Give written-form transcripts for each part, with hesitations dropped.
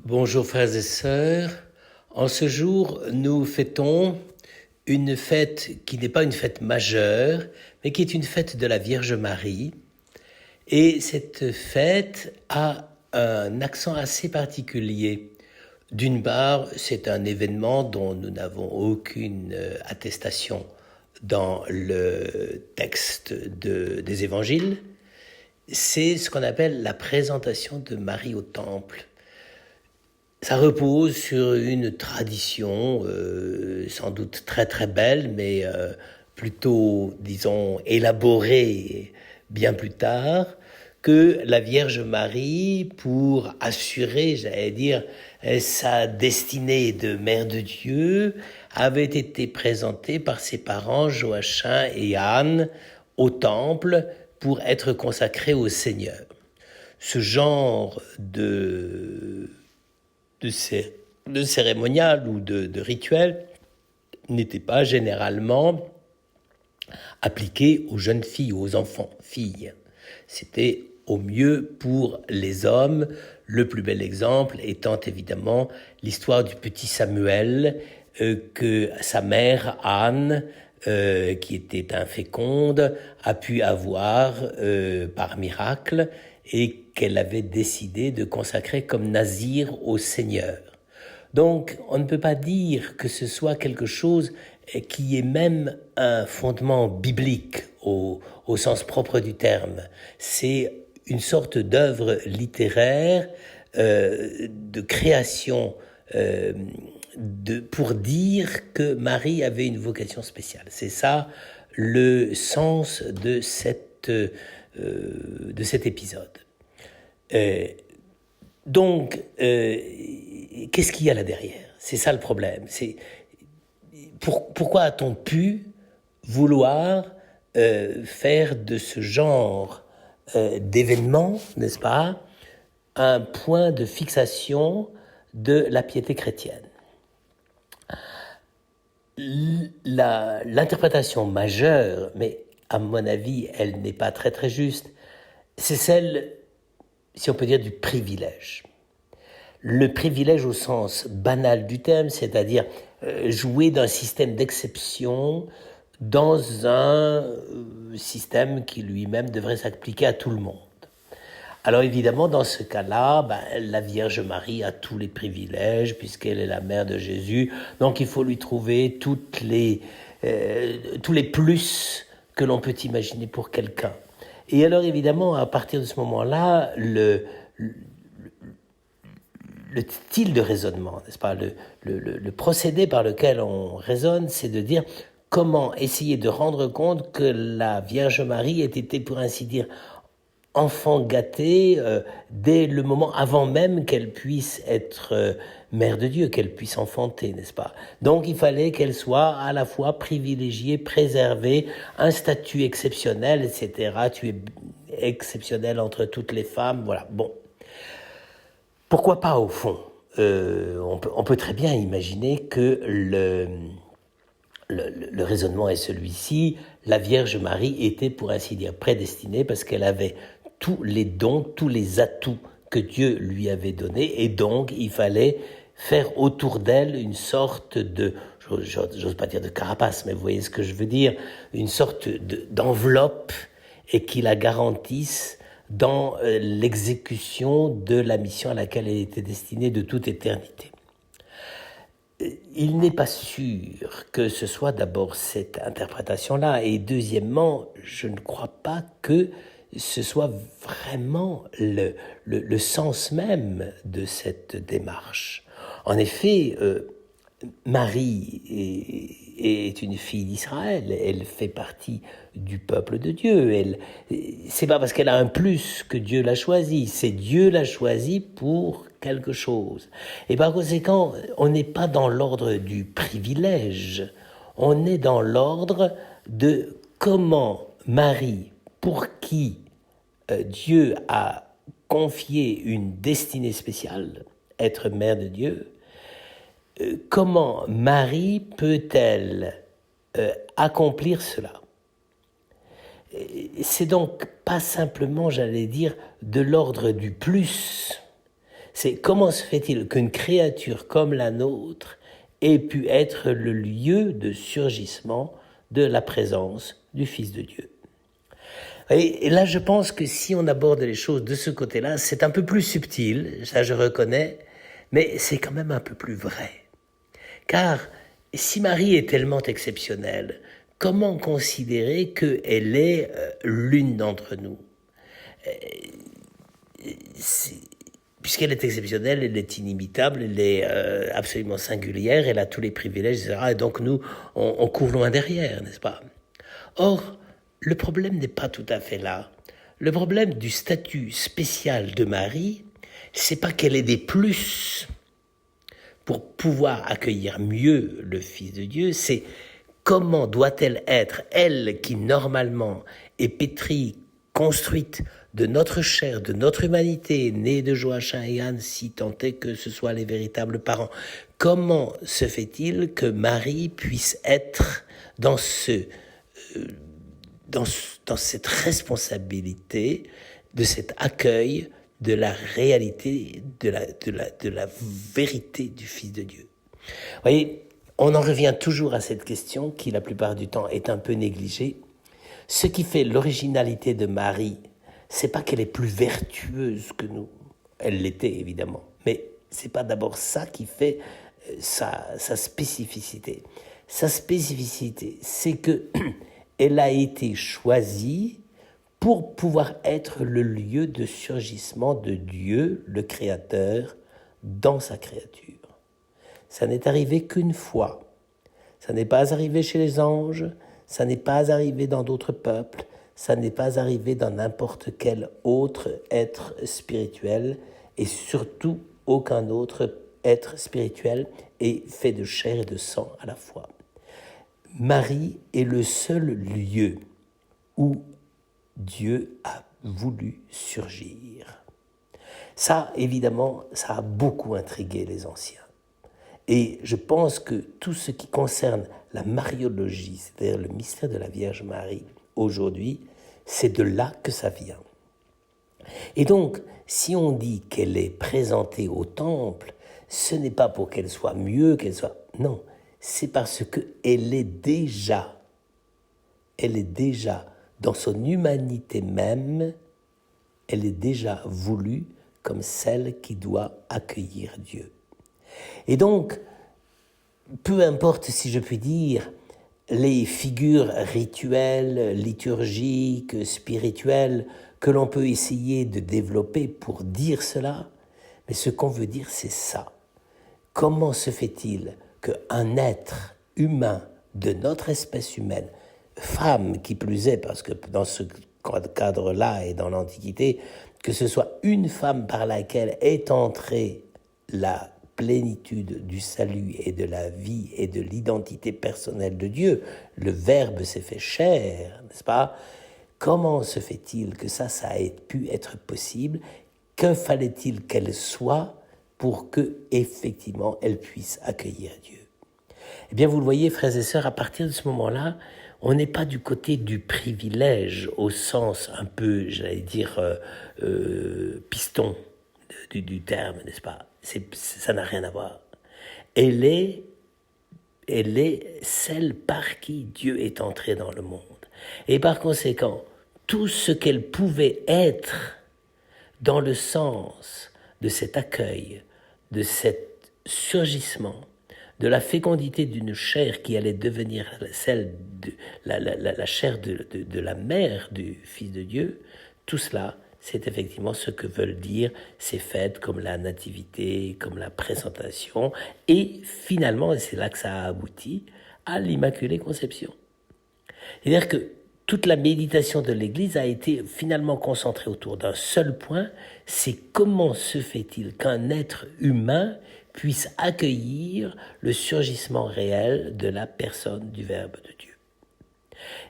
Bonjour frères et sœurs, en ce jour nous fêtons une fête qui n'est pas une fête majeure, mais qui est une fête de la Vierge Marie. Et cette fête a un accent assez particulier. D'une part, c'est un événement dont nous n'avons aucune attestation dans le texte des évangiles. C'est ce qu'on appelle la présentation de Marie au temple. Ça repose sur une tradition sans doute très très belle, mais plutôt, disons, élaborée bien plus tard, que la Vierge Marie, pour assurer, j'allais dire, sa destinée de mère de Dieu, avait été présentée par ses parents Joachim et Anne au temple pour être consacrée au Seigneur. Ce genre de cérémonial ou de rituel n'était pas généralement appliqué aux jeunes filles, aux enfants, filles. C'était au mieux pour les hommes, le plus bel exemple étant évidemment l'histoire du petit Samuel que sa mère Anne, qui était inféconde, a pu avoir par miracle et qu'elle avait décidé de consacrer comme nazir au Seigneur. Donc, on ne peut pas dire que ce soit quelque chose qui est même un fondement biblique au sens propre du terme. C'est une sorte d'œuvre littéraire, de création, pour dire que Marie avait une vocation spéciale. C'est ça le sens de cet épisode. Donc, qu'est-ce qu'il y a là derrière? C'est ça le problème. Pourquoi a-t-on pu vouloir faire de ce genre d'événement, n'est-ce pas, un point de fixation de la piété chrétienne? L'interprétation majeure, mais à mon avis, elle n'est pas très très juste, c'est celle, si on peut dire, du privilège. Le privilège au sens banal du terme, c'est-à-dire jouer d'un système d'exception dans un système qui lui-même devrait s'appliquer à tout le monde. Alors évidemment, dans ce cas-là, la Vierge Marie a tous les privilèges puisqu'elle est la mère de Jésus. Donc il faut lui trouver tous les plus que l'on peut imaginer pour quelqu'un. Et alors évidemment, à partir de ce moment-là, le style de raisonnement, n'est-ce pas, le procédé par lequel on raisonne, c'est de dire comment essayer de rendre compte que la Vierge Marie ait été, pour ainsi dire, enfant gâté dès le moment avant même qu'elle puisse être mère de Dieu, qu'elle puisse enfanter, n'est-ce pas? Donc il fallait qu'elle soit à la fois privilégiée, préservée, un statut exceptionnel, etc. Tu es exceptionnel entre toutes les femmes, voilà. Bon. Pourquoi pas au fond? On peut très bien imaginer que le raisonnement est celui-ci. La Vierge Marie était, pour ainsi dire, prédestinée parce qu'elle avait tous les dons, tous les atouts que Dieu lui avait donnés, et donc il fallait faire autour d'elle une sorte de, j'ose pas dire de carapace, mais vous voyez ce que je veux dire, une sorte d'enveloppe, et qui la garantisse dans l'exécution de la mission à laquelle elle était destinée de toute éternité. Il n'est pas sûr que ce soit d'abord cette interprétation-là, et deuxièmement, je ne crois pas que ce soit vraiment le sens même de cette démarche. En effet, Marie est une fille d'Israël, elle fait partie du peuple de Dieu. C'est pas parce qu'elle a un plus que Dieu l'a choisie, c'est Dieu l'a choisie pour quelque chose. Et par conséquent, on n'est pas dans l'ordre du privilège, on est dans l'ordre de comment Marie, pour qui Dieu a confié une destinée spéciale, être mère de Dieu, comment Marie peut-elle accomplir cela? C'est donc pas simplement, j'allais dire, de l'ordre du plus, C'est comment se fait-il qu'une créature comme la nôtre ait pu être le lieu de surgissement de la présence du Fils de Dieu. Et là, je pense que si on aborde les choses de ce côté-là, c'est un peu plus subtil, ça je reconnais, mais c'est quand même un peu plus vrai. Car si Marie est tellement exceptionnelle, comment considérer qu'elle est l'une d'entre nous? Puisqu'elle est exceptionnelle, elle est inimitable, elle est absolument singulière, elle a tous les privilèges, etc. Et donc nous, on court loin derrière, n'est-ce pas? Or, le problème n'est pas tout à fait là. Le problème du statut spécial de Marie, c'est pas qu'elle ait des plus pour pouvoir accueillir mieux le Fils de Dieu, c'est comment doit-elle être, elle qui normalement est pétrie, construite de notre chair, de notre humanité, née de Joachim et Anne, si tant est que ce soit les véritables parents. Comment se fait-il que Marie puisse être dans cette responsabilité de cet accueil de la réalité, de la vérité du Fils de Dieu? Vous voyez, on en revient toujours à cette question qui, la plupart du temps, est un peu négligée. Ce qui fait l'originalité de Marie, c'est pas qu'elle est plus vertueuse que nous. Elle l'était, évidemment. Mais c'est pas d'abord ça qui fait sa spécificité. Sa spécificité, c'est que elle a été choisie pour pouvoir être le lieu de surgissement de Dieu, le Créateur, dans sa créature. Ça n'est arrivé qu'une fois. Ça n'est pas arrivé chez les anges, ça n'est pas arrivé dans d'autres peuples, ça n'est pas arrivé dans n'importe quel autre être spirituel, et surtout aucun autre être spirituel est fait de chair et de sang à la fois. Marie est le seul lieu où Dieu a voulu surgir. Ça, évidemment, ça a beaucoup intrigué les anciens. Et je pense que tout ce qui concerne la mariologie, c'est-à-dire le mystère de la Vierge Marie, aujourd'hui, c'est de là que ça vient. Et donc, si on dit qu'elle est présentée au temple, ce n'est pas pour qu'elle soit mieux, qu'elle soit... Non, c'est parce qu'elle est déjà, dans son humanité même, elle est déjà voulue comme celle qui doit accueillir Dieu. Et donc, peu importe, si je puis dire, les figures rituelles, liturgiques, spirituelles que l'on peut essayer de développer pour dire cela, mais ce qu'on veut dire, c'est ça. Comment se fait-il qu'un être humain de notre espèce humaine, femme qui plus est, parce que dans ce cadre-là et dans l'Antiquité, que ce soit une femme par laquelle est entrée la plénitude du salut et de la vie et de l'identité personnelle de Dieu, le Verbe s'est fait chair, n'est-ce pas? Comment se fait-il que ça ait pu être possible? Que fallait-il qu'elle soit pour que, effectivement, elle puisse accueillir Dieu? Eh bien, vous le voyez, frères et sœurs, à partir de ce moment-là, on n'est pas du côté du privilège au sens un peu, j'allais dire, piston du terme, n'est-ce pas? Ça n'a rien à voir. Elle est celle par qui Dieu est entré dans le monde. Et par conséquent, tout ce qu'elle pouvait être dans le sens de cet accueil, de cet surgissement, de la fécondité d'une chair qui allait devenir celle de la chair de la mère du Fils de Dieu, tout cela, c'est effectivement ce que veulent dire ces fêtes comme la nativité, comme la présentation, et finalement, et c'est là que ça a abouti, à l'Immaculée Conception. C'est-à-dire que toute la méditation de l'Église a été finalement concentrée autour d'un seul point, c'est comment se fait-il qu'un être humain puisse accueillir le surgissement réel de la personne du Verbe de Dieu.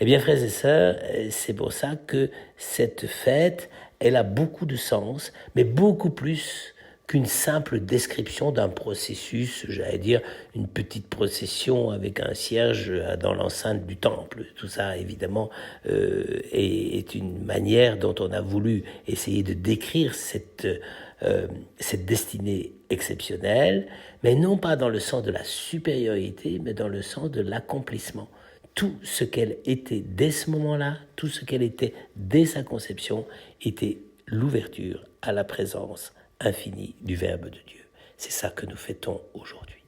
Eh bien, frères et sœurs, c'est pour ça que cette fête, elle a beaucoup de sens, mais beaucoup plus qu'une simple description d'un processus, j'allais dire une petite procession avec un cierge dans l'enceinte du temple. Tout ça, évidemment, est une manière dont on a voulu essayer de décrire cette destinée exceptionnelle, mais non pas dans le sens de la supériorité, mais dans le sens de l'accomplissement. Tout ce qu'elle était dès ce moment-là, tout ce qu'elle était dès sa conception, était l'ouverture à la présence infinie du Verbe de Dieu. C'est ça que nous fêtons aujourd'hui.